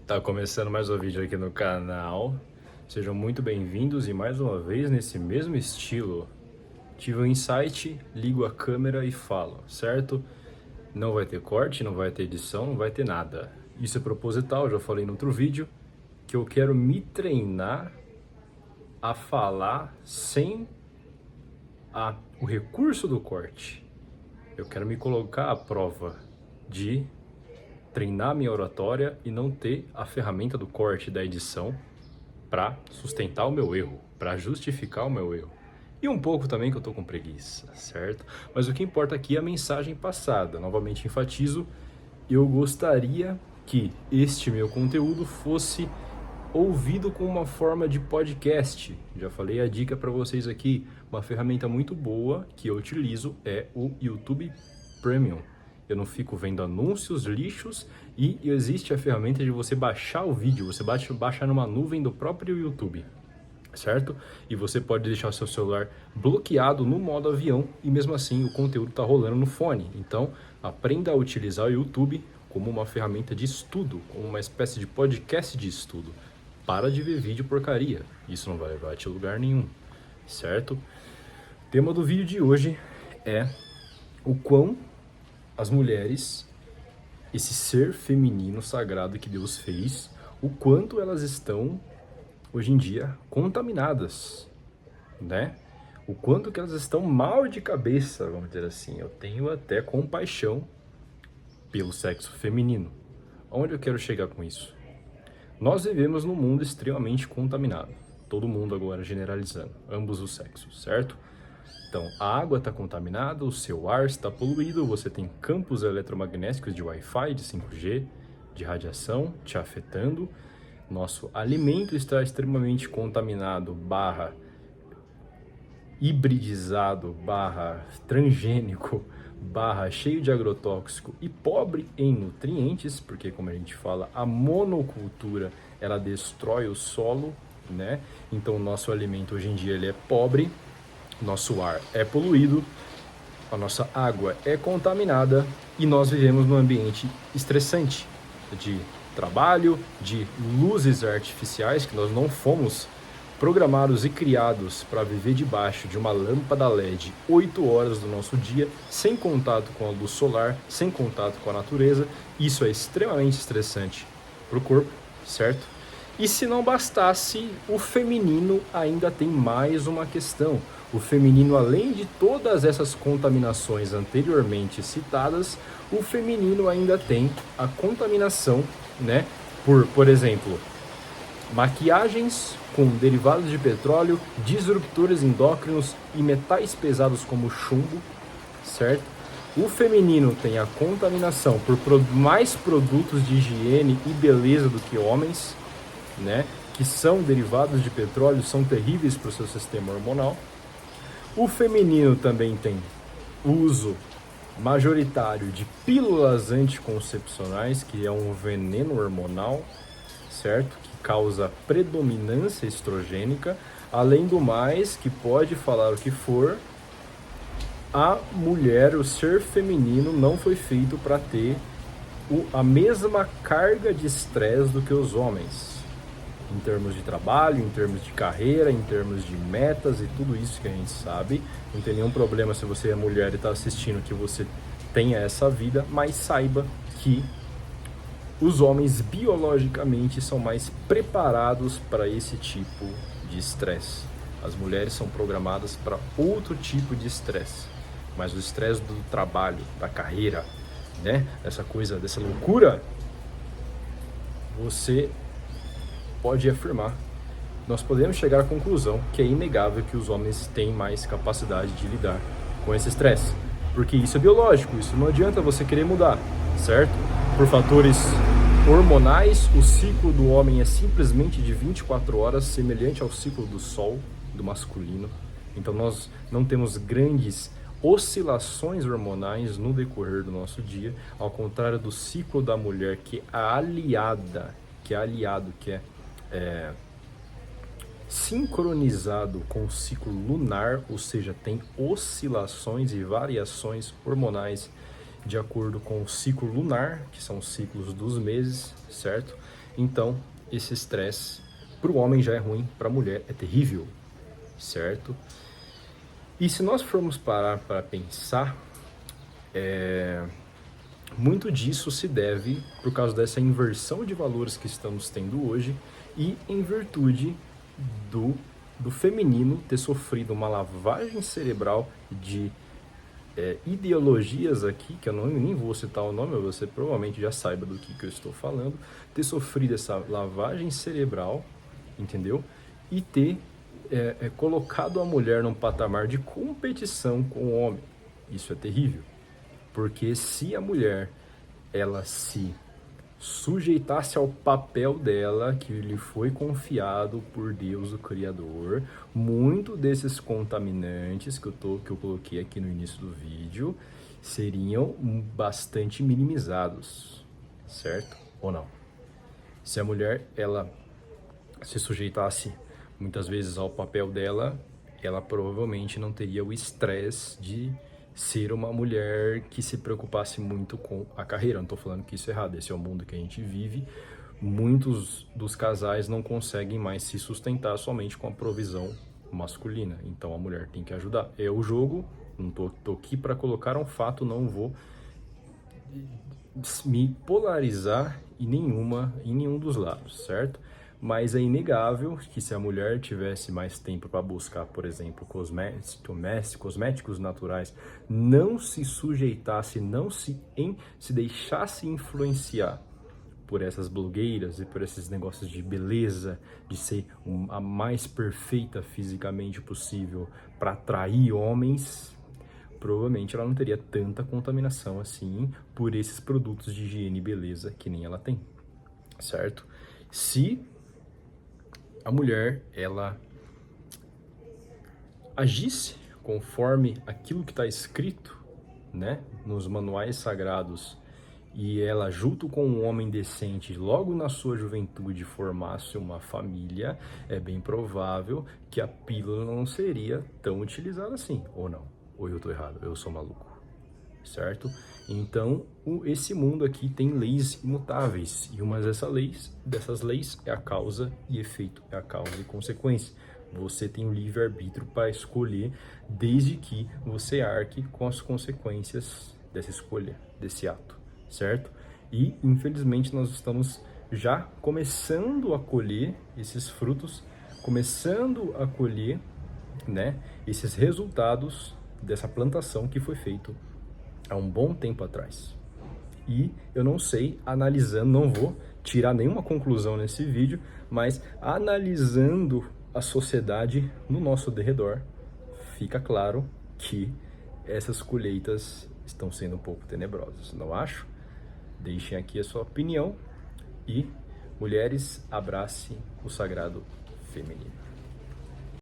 Tá começando mais um vídeo aqui no canal. Sejam muito bem-vindos e mais uma vez nesse mesmo estilo. Tive um insight, ligo a câmera e falo, certo? Não vai ter corte, não vai ter edição, não vai ter nada. Isso é proposital, já falei no outro vídeo, que eu quero me treinar a falar sem o recurso do corte. Eu quero me colocar à prova de treinar minha oratória e não ter a ferramenta do corte da edição para sustentar o meu erro, para justificar o meu erro. E um pouco também que eu tô com preguiça, certo? Mas o que importa aqui é a mensagem passada. Novamente enfatizo, eu gostaria que este meu conteúdo fosse ouvido com uma forma de podcast. Já falei a dica para vocês aqui. Uma ferramenta muito boa que eu utilizo é o YouTube Premium. Eu não fico vendo anúncios, lixos, e existe a ferramenta de você baixar o vídeo, você baixa numa nuvem do próprio YouTube, certo? E você pode deixar o seu celular bloqueado no modo avião e mesmo assim o conteúdo está rolando no fone. Então, aprenda a utilizar o YouTube como uma ferramenta de estudo, como uma espécie de podcast de estudo. Para de ver vídeo porcaria, isso não vai levar a te lugar nenhum, certo? O tema do vídeo de hoje é o quão as mulheres, esse ser feminino sagrado que Deus fez, o quanto elas estão, hoje em dia, contaminadas, né? O quanto que elas estão mal de cabeça, vamos dizer assim. Eu tenho até compaixão pelo sexo feminino. Onde eu quero chegar com isso? Nós vivemos num mundo extremamente contaminado. Todo mundo agora generalizando, ambos os sexos, certo? Então, a água está contaminada, o seu ar está poluído, você tem campos eletromagnéticos de Wi-Fi, de 5G, de radiação te afetando. Nosso alimento está extremamente contaminado, hibridizado, transgênico, cheio de agrotóxico e pobre em nutrientes, porque como a gente fala, a monocultura, ela destrói o solo, né? Então, o nosso alimento hoje em dia ele é pobre. Nosso ar é poluído, a nossa água é contaminada e nós vivemos num ambiente estressante de trabalho, de luzes artificiais, que nós não fomos programados e criados para viver debaixo de uma lâmpada LED 8 horas do nosso dia, sem contato com a luz solar, sem contato com a natureza. Isso é extremamente estressante para o corpo, certo? E se não bastasse, o feminino ainda tem mais uma questão. O feminino, além de todas essas contaminações anteriormente citadas, o feminino ainda tem a contaminação, né, por exemplo, maquiagens com derivados de petróleo, disruptores endócrinos e metais pesados como chumbo, certo? O feminino tem a contaminação por mais produtos de higiene e beleza do que homens, né, que são derivados de petróleo, são terríveis para o seu sistema hormonal. O feminino também tem uso majoritário de pílulas anticoncepcionais, que é um veneno hormonal, certo? Que causa predominância estrogênica. Além do mais, que pode falar o que for, a mulher, o ser feminino, não foi feito para ter a mesma carga de estresse do que os homens. Em termos de trabalho, em termos de carreira, em termos de metas e tudo isso que a gente sabe. Não tem nenhum problema se você é mulher e está assistindo que você tenha essa vida, mas saiba que os homens biologicamente são mais preparados para esse tipo de estresse. As mulheres são programadas para outro tipo de estresse, mas o estresse do trabalho, da carreira, né? Essa coisa, dessa loucura, você pode afirmar, nós podemos chegar à conclusão que é inegável que os homens têm mais capacidade de lidar com esse estresse, porque isso é biológico, isso não adianta você querer mudar, certo? Por fatores hormonais, o ciclo do homem é simplesmente de 24 horas, semelhante ao ciclo do sol, do masculino. Então nós não temos grandes oscilações hormonais no decorrer do nosso dia, ao contrário do ciclo da mulher, que é sincronizado com o ciclo lunar, ou seja, tem oscilações e variações hormonais de acordo com o ciclo lunar, que são os ciclos dos meses, certo? Então, esse estresse para o homem já é ruim, para a mulher é terrível, certo? E se nós formos parar para pensar, muito disso se deve por causa dessa inversão de valores que estamos tendo hoje e em virtude do feminino ter sofrido uma lavagem cerebral de ideologias aqui, que eu nem vou citar o nome, você provavelmente já saiba do que eu estou falando, ter sofrido essa lavagem cerebral, entendeu? E ter colocado a mulher num patamar de competição com o homem. Isso é terrível, porque se a mulher ela se sujeitasse ao papel dela que lhe foi confiado por Deus, o Criador, muito desses contaminantes que eu coloquei aqui no início do vídeo seriam bastante minimizados, certo? Ou não? Se a mulher ela se sujeitasse muitas vezes ao papel dela, ela provavelmente não teria o estresse de ser uma mulher que se preocupasse muito com a carreira. Não estou falando que isso é errado, esse é o mundo que a gente vive. Muitos dos casais não conseguem mais se sustentar somente com a provisão masculina, então a mulher tem que ajudar. É o jogo, não tô aqui para colocar um fato, não vou me polarizar em nenhum dos lados, certo? Mas é inegável que se a mulher tivesse mais tempo para buscar, por exemplo, cosméticos naturais, não se sujeitasse, não se deixasse influenciar por essas blogueiras e por esses negócios de beleza, de ser a mais perfeita fisicamente possível para atrair homens, provavelmente ela não teria tanta contaminação assim por esses produtos de higiene e beleza que nem ela tem, certo? Se a mulher, ela agisse conforme aquilo que está escrito, né, nos manuais sagrados, e ela, junto com um homem decente, logo na sua juventude, formasse uma família, é bem provável que a pílula não seria tão utilizada assim, ou não? Ou eu tô errado, eu sou maluco, certo? Então, esse mundo aqui tem leis imutáveis, e uma dessas leis é a causa e efeito, é a causa e consequência. Você tem o livre-arbítrio para escolher, desde que você arque com as consequências dessa escolha, desse ato, certo? E, infelizmente, nós estamos já começando a colher esses frutos, começando a colher, né, esses resultados dessa plantação que foi feito há um bom tempo atrás. E eu não sei, analisando, não vou tirar nenhuma conclusão nesse vídeo, mas analisando a sociedade no nosso derredor, fica claro que essas colheitas estão sendo um pouco tenebrosas, não acho? Deixem aqui a sua opinião e, mulheres, abracem o sagrado feminino.